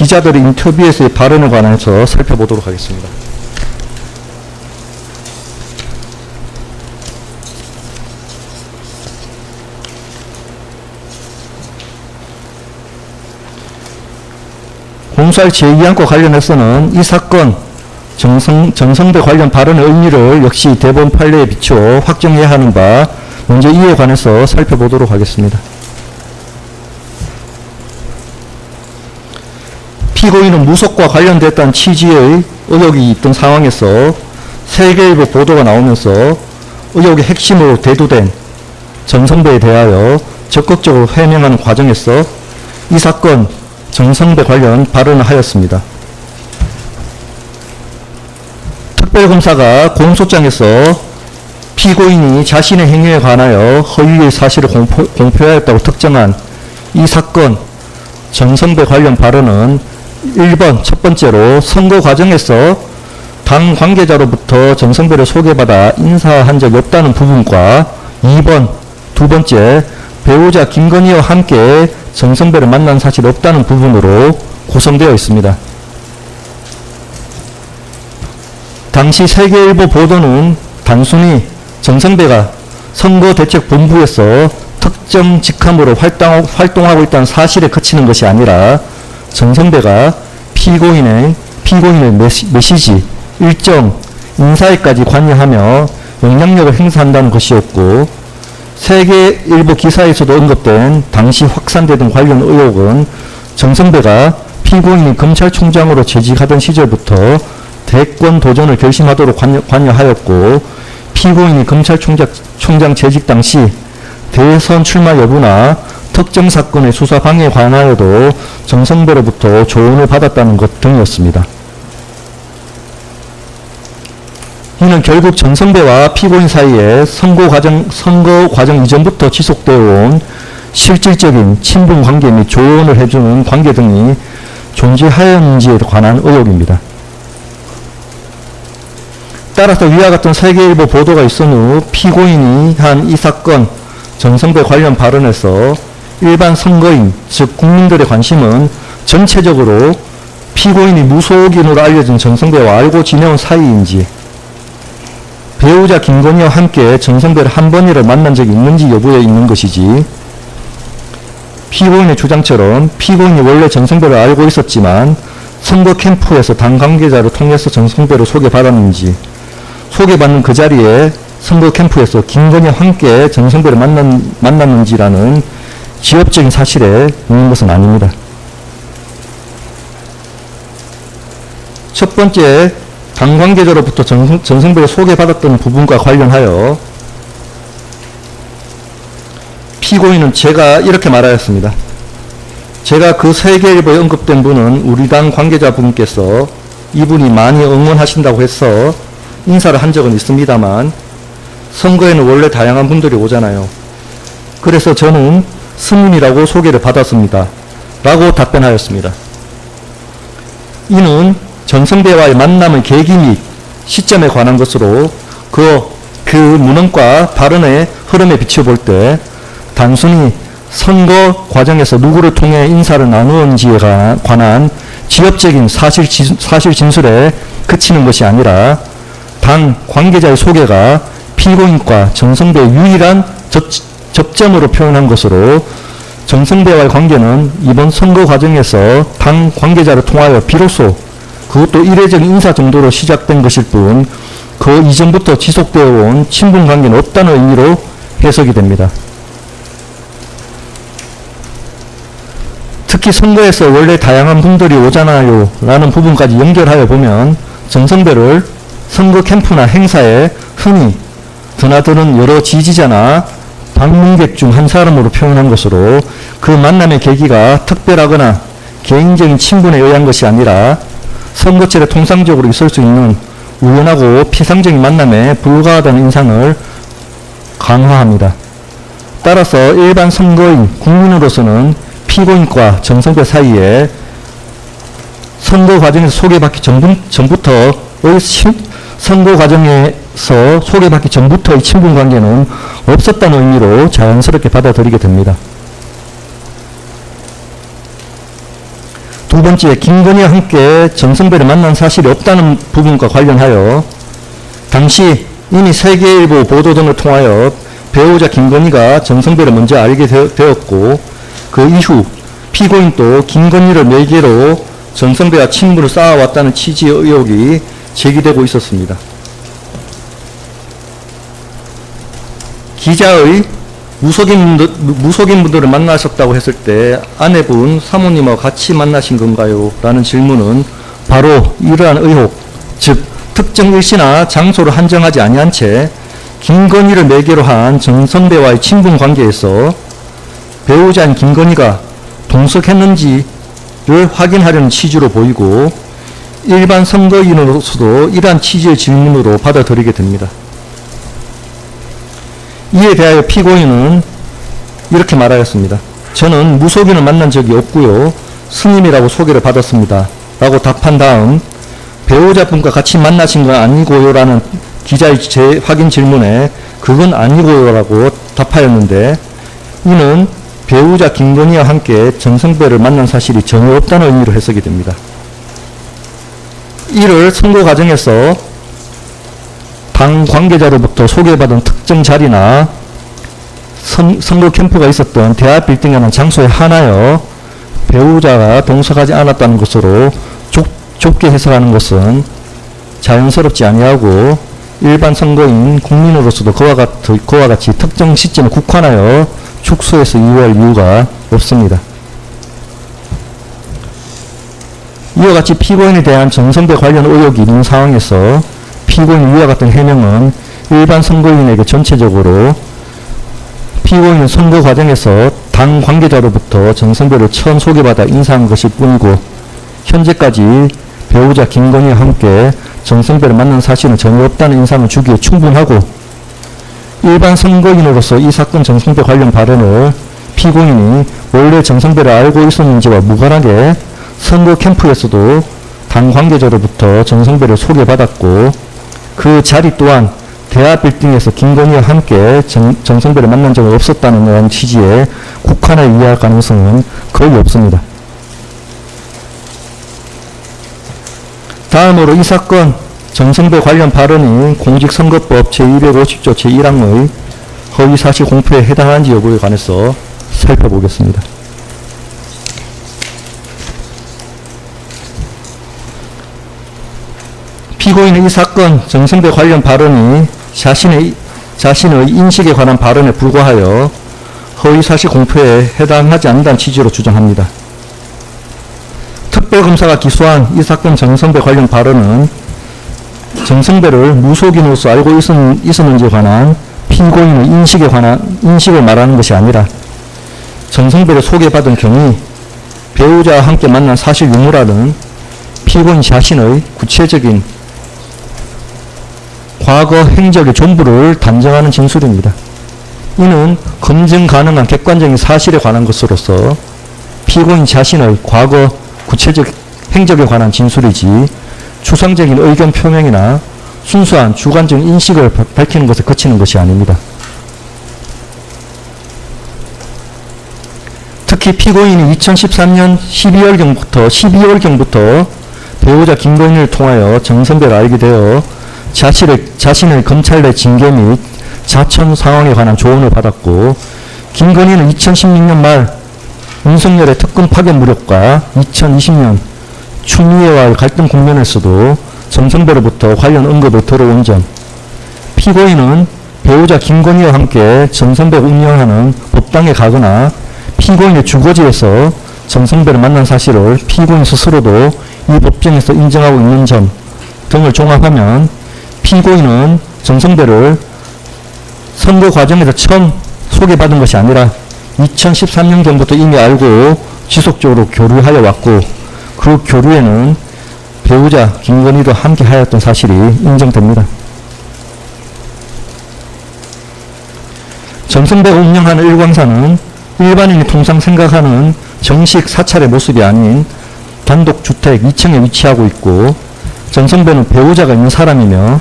기자들의 인터뷰에서의 발언에 관해서 살펴보도록 하겠습니다. 공수할 제2항과 관련해서는 이 사건 정성배 관련 발언의 의미를 역시 대법원 판례에 비추어 확정해야 하는 바 먼저 이에 관해서 살펴보도록 하겠습니다. 피고인은 무속과 관련됐다는 취지의 의혹이 있던 상황에서 세계일보 보도가 나오면서 의혹의 핵심으로 대두된 정성배에 대하여 적극적으로 해명하는 과정에서 이 사건 정성배 관련 발언을 하였습니다. 특별검사가 공소장에서 피고인이 자신의 행위에 관하여 허위의 사실을 공표하였다고 특정한 이 사건 정성배 관련 발언은 1번 첫 번째로 선거 과정에서 당 관계자로부터 정성배를 소개받아 인사한 적이 없다는 부분과 2번 두 번째 배우자 김건희와 함께 정성배를 만난 사실이 없다는 부분으로 구성되어 있습니다. 당시 세계일보 보도는 단순히 정성배가 선거대책본부에서 특정 직함으로 활동하고 있다는 사실에 그치는 것이 아니라 정성배가 피고인의 메시지, 일정, 인사에까지 관여하며 영향력을 행사한다는 것이었고, 세계일보 기사에서도 언급된 당시 확산되던 관련 의혹은 정성배가 피고인이 검찰총장으로 재직하던 시절부터 대권 도전을 결심하도록 관여하였고, 피고인이 검찰총장 재직 당시 대선 출마 여부나 특정 사건의 수사 방해에 관하여도 정성배로부터 조언을 받았다는 것 등이었습니다. 이는 결국 정성배와 피고인 사이에 선거 과정 이전부터 지속되어 온 실질적인 친분 관계 및 조언을 해주는 관계 등이 존재하였는지에 관한 의혹입니다. 따라서 위와 같은 세계일보 보도가 있은 후 피고인이 한 이 사건 정성배 관련 발언에서 일반 선거인, 즉 국민들의 관심은 전체적으로 피고인이 무속인으로 알려진 정성배와 알고 지내온 사이인지, 배우자 김건희와 함께 정성배를 한 번이라도 만난 적이 있는지 여부에 있는 것이지, 피고인의 주장처럼 피고인이 원래 정성배를 알고 있었지만 선거 캠프에서 당 관계자를 통해서 정성배를 소개받았는지, 소개받는 그 자리에 선거 캠프에서 김건희와 함께 정성배를 만났는지라는 지엽적인 사실에 있는 것은 아닙니다. 첫 번째, 당 관계자로부터 정성배를 소개받았던 부분과 관련하여 피고인은 제가 이렇게 말하였습니다. 제가 그 세계일보에 언급된 분은 우리 당 관계자분께서 이분이 많이 응원하신다고 해서 인사를 한 적은 있습니다만 선거에는 원래 다양한 분들이 오잖아요. 그래서 저는 스님이라고 소개를 받았습니다. 라고 답변하였습니다. 이는 정성배와의 만남의 계기 및 시점에 관한 것으로 그 문헌과 발언의 흐름에 비춰볼 때 단순히 선거 과정에서 누구를 통해 인사를 나누었는지에 관한 지엽적인 사실 진술에 그치는 것이 아니라 당 관계자의 소개가 피고인과 정성배의 유일한 접점으로 표현한 것으로 정성배와의 관계는 이번 선거 과정에서 당 관계자를 통하여 비로소 그것도 이례적인 인사 정도로 시작된 것일 뿐 그 이전부터 지속되어 온 친분 관계는 없다는 의미로 해석이 됩니다. 특히 선거에서 원래 다양한 분들이 오잖아요 라는 부분까지 연결하여 보면 정성배를 선거 캠프나 행사에 흔히 드나드는 여러 지지자나 방문객 중 한 사람으로 표현한 것으로 그 만남의 계기가 특별하거나 개인적인 친분에 의한 것이 아니라 선거철에 통상적으로 있을 수 있는 우연하고 피상적인 만남에 불과하다는 인상을 강화합니다. 따라서 일반 선거인, 국민으로서는 피고인과 정성배 사이에 선거 과정에서 소개받기 전부터의 선거 과정에서 소개받기 전부터의 친분 관계는 없었다는 의미로 자연스럽게 받아들이게 됩니다. 두 번째, 김건희와 함께 정성배를 만난 사실이 없다는 부분과 관련하여 당시 이미 세계일보 보도 등을 통하여 배우자 김건희가 정성배를 먼저 알게 되었고 그 이후 피고인도 김건희를 매개로 정성배와 친분을 쌓아왔다는 취지의 의혹이 제기되고 있었습니다. 기자의 무속인분들을 만나셨다고 했을 때 아내분, 사모님하고 같이 만나신 건가요? 라는 질문은 바로 이러한 의혹, 즉 특정 일시나 장소를 한정하지 아니한 채 김건희를 매개로 한 정성배와의 친분 관계에서 배우자인 김건희가 동석했는지를 확인하려는 취지로 보이고 일반 선거인으로서도 이러한 취지의 질문으로 받아들이게 됩니다. 이에 대하여 피고인은 이렇게 말하였습니다. 저는 무속인을 만난 적이 없고요. 스님이라고 소개를 받았습니다. 라고 답한 다음 배우자분과 같이 만나신 건 아니고요 라는 기자의 재확인 질문에 그건 아니고요 라고 답하였는데 이는 배우자 김건희와 함께 정성배를 만난 사실이 전혀 없다는 의미로 해석이 됩니다. 이를 선고 과정에서 당 관계자로부터 소개받은 특정 자리나 선거 캠프가 있었던 대화 빌딩이라는 장소에 한하여 배우자가 동석하지 않았다는 것으로 좁게 해석하는 것은 자연스럽지 아니하고 일반 선거인 국민으로서도 그와 같이 특정 시점에 국한하여 축소해서 이유할 이유가 없습니다. 이와 같이 피고인에 대한 정성배 관련 의혹이 있는 상황에서 피고인 위와 같은 해명은 일반 선거인에게 전체적으로 피고인은 선거 과정에서 당 관계자로부터 정성배를 처음 소개받아 인사한 것일 뿐이고 현재까지 배우자 김건희와 함께 정성배를 만난 사실은 전혀 없다는 인상을 주기에 충분하고 일반 선거인으로서 이 사건 정성배 관련 발언을 피고인이 원래 정성배를 알고 있었는지와 무관하게 선거 캠프에서도 당 관계자로부터 정성배를 소개받았고 그 자리 또한 대화 빌딩에서 김건희와 함께 정성배를 만난 적은 없었다는 취지에 국한하여 이해할 가능성은 거의 없습니다. 다음으로 이 사건 정성배 관련 발언이 공직선거법 제250조 제1항의 허위사실 공표에 해당하는지 여부에 관해서 살펴보겠습니다. 피고인은 이 사건 정성배 관련 발언이 자신의 인식에 관한 발언에 불과하여 허위사실 공표에 해당하지 않는다는 취지로 주장합니다. 특별검사가 기소한 이 사건 정성배 관련 발언은 정성배를 무속인으로서 알고 있었는지에 관한 피고인의 인식을 말하는 것이 아니라 정성배를 소개받은 경위 배우자와 함께 만난 사실 유무라는 피고인 자신의 구체적인 과거 행적의 전부를 단정하는 진술입니다. 이는 검증 가능한 객관적인 사실에 관한 것으로서 피고인 자신의 과거 구체적 행적에 관한 진술이지 추상적인 의견 표명이나 순수한 주관적 인식을 밝히는 것에 그치는 것이 아닙니다. 특히 피고인이 2013년 12월경부터 배우자 김건희를 통하여 정성배를 알게 되어 자신의 검찰 내 징계 및 자천 상황에 관한 조언을 받았고 김건희는 2016년 말 윤석열의 특검 파견 무력과 2020년 추미애와의 갈등 국면에서도 정성배로부터 관련 언급을 들어온 점, 피고인은 배우자 김건희와 함께 정성배가 운영하는 법당에 가거나 피고인의 주거지에서 정성배를 만난 사실을 피고인 스스로도 이 법정에서 인정하고 있는 점 등을 종합하면 피고인은 정성배를 선거 과정에서 처음 소개받은 것이 아니라 2013년경부터 이미 알고 지속적으로 교류하여 왔고 그 교류에는 배우자 김건희도 함께 하였던 사실이 인정됩니다. 정성배가 운영하는 일광사는 일반인이 통상 생각하는 정식 사찰의 모습이 아닌 단독 주택 2층에 위치하고 있고 정성배는 배우자가 있는 사람이며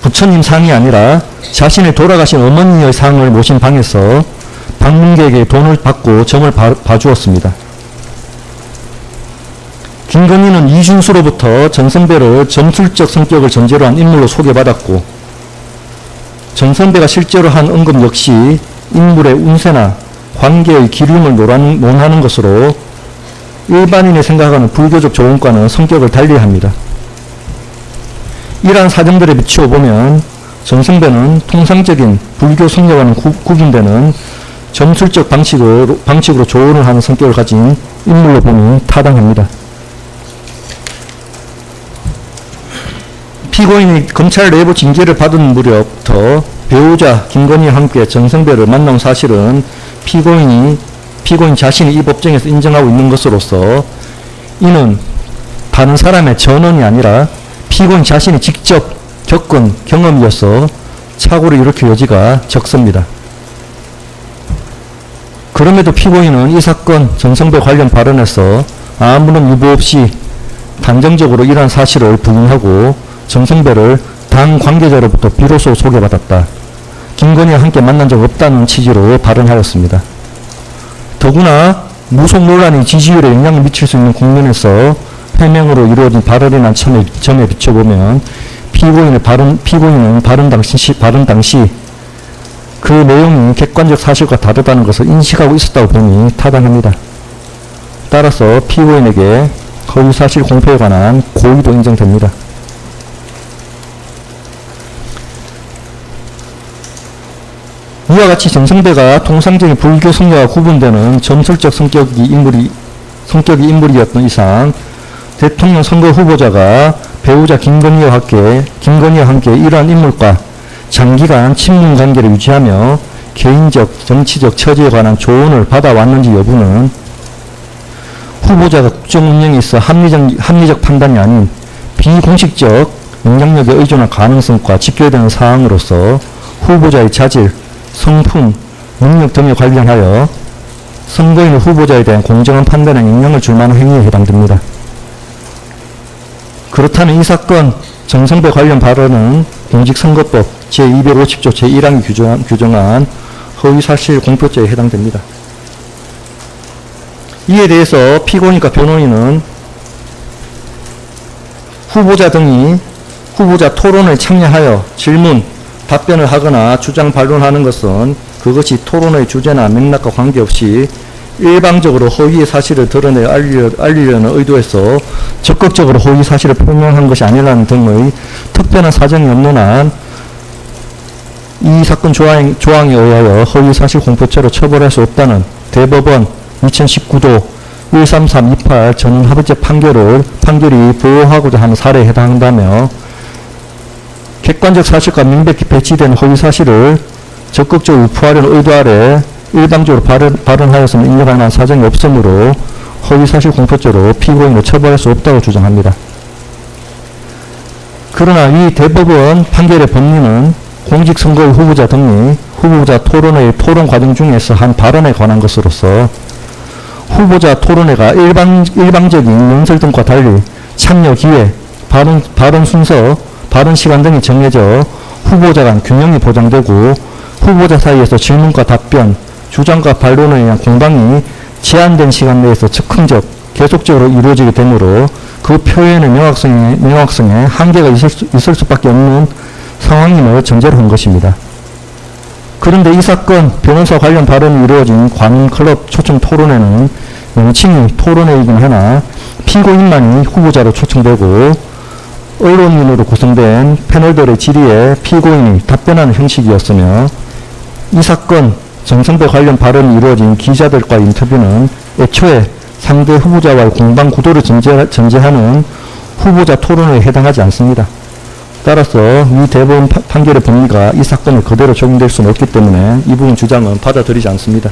부처님 상이 아니라 자신의 돌아가신 어머니의 상을 모신 방에서 방문객에게 돈을 받고 점을 봐주었습니다. 김건희는 이준수로부터 전선배를 점술적 성격을 전제로 한 인물로 소개받았고, 전선배가 실제로 한 언급 역시 인물의 운세나 관계의 기름을 논하는 것으로 일반인이 생각하는 불교적 조언과는 성격을 달리합니다. 이러한 사정들에 비추어 보면 전선배는 통상적인 불교 성녀와는 구분되는 점술적 방식으로 조언을 하는 성격을 가진 인물로 보니 타당합니다. 피고인이 검찰 내부 징계를 받은 무렵부터 배우자 김건희와 함께 전선배를 만난 사실은 피고인 자신이 이 법정에서 인정하고 있는 것으로서 이는 다른 사람의 전언이 아니라 피고인 자신이 직접 겪은 경험이어서 착오를 일으킬 여지가 적습니다. 그럼에도 피고인은 이 사건 전선배 관련 발언에서 아무런 유보 없이 단정적으로 이러한 사실을 부인하고 전선배를 당 관계자로부터 비로소 소개받았다, 김건희와 함께 만난 적 없다는 취지로 발언하였습니다. 더구나 무속 논란이 지지율에 영향을 미칠 수 있는 국면에서 해명으로 이루어진 발언이란 점에 비춰보면 피고인은 발언 당시 그 내용이 객관적 사실과 다르다는 것을 인식하고 있었다고 보니 타당합니다. 따라서 피고인에게 허위사실 공표에 관한 고의도 인정됩니다. 이와 같이 전선배가 통상적인 불교 성녀와 구분되는 점술적 성격이 인물이었던 이상 대통령 선거 후보자가 배우자 김건희와 함께 이러한 인물과 장기간 친분 관계를 유지하며 개인적, 정치적 처지에 관한 조언을 받아왔는지 여부는 후보자가 국정 운영에 있어 합리적 판단이 아닌 비공식적 영향력에 의존할 가능성과 직결되는 사항으로서 후보자의 자질, 성품, 능력 등에 관련하여 선거인 후보자에 대한 공정한 판단에 영향을 줄 만한 행위에 해당됩니다. 그렇다면 이 사건 전선배 관련 발언은 공직선거법 제250조 제1항이 규정한 허위사실 공표죄에 해당됩니다. 이에 대해서 피고인과 변호인은 후보자 등이 후보자 토론에 참여하여 질문, 답변을 하거나 주장 반론하는 것은 그것이 토론의 주제나 맥락과 관계없이 일방적으로 허위의 사실을 드러내 알리려는 의도에서 적극적으로 허위 사실을 표명한 것이 아니라는 등의 특별한 사정이 없는 한 이 사건 조항에 의하여 허위 사실 공표죄로 처벌할 수 없다는 대법원 2019도 13328 전원합의체 판결이 보호하고자 하는 사례에 해당한다며 객관적 사실과 명백히 배치된 허위 사실을 적극적으로 유포하려는 의도 아래 일방적으로 발언하였으면 인정할 만한 사정이 없으므로 허위사실 공표죄로 피고인을 처벌할 수 없다고 주장합니다. 그러나 이 대법원 판결의 법리는 공직선거의 후보자 등이 후보자 토론회의 토론 과정 중에서 한 발언에 관한 것으로서 후보자 토론회가 일방적인 연설 등과 달리 참여 기회, 발언 순서, 발언 시간 등이 정해져 후보자 간 균형이 보장되고 후보자 사이에서 질문과 답변, 주장과 반론에 의한 공방이 제한된 시간 내에서 즉흥적, 계속적으로 이루어지게 되므로 그 표현의 명확성에 한계가 있을 수밖에 없는 상황임을 전제로 한 것입니다. 그런데 이 사건 변호사 관련 발언이 이루어진 관훈클럽 초청 토론회는 명칭이 토론회이긴 하나 피고인만이 후보자로 초청되고 언론인으로 구성된 패널들의 질의에 피고인이 답변하는 형식이었으며 이 사건 전선배 관련 발언이 이루어진 기자들과의 인터뷰는 애초에 상대 후보자와의 공방 구도를 전제하는 후보자 토론회에 해당하지 않습니다. 따라서 이 대법원 판결의 법리가 이 사건에 그대로 적용될 수는 없기 때문에 이 부분 주장은 받아들이지 않습니다.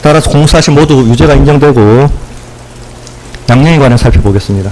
따라서 공사실 모두 유죄가 인정되고 양형에 관해 살펴보겠습니다.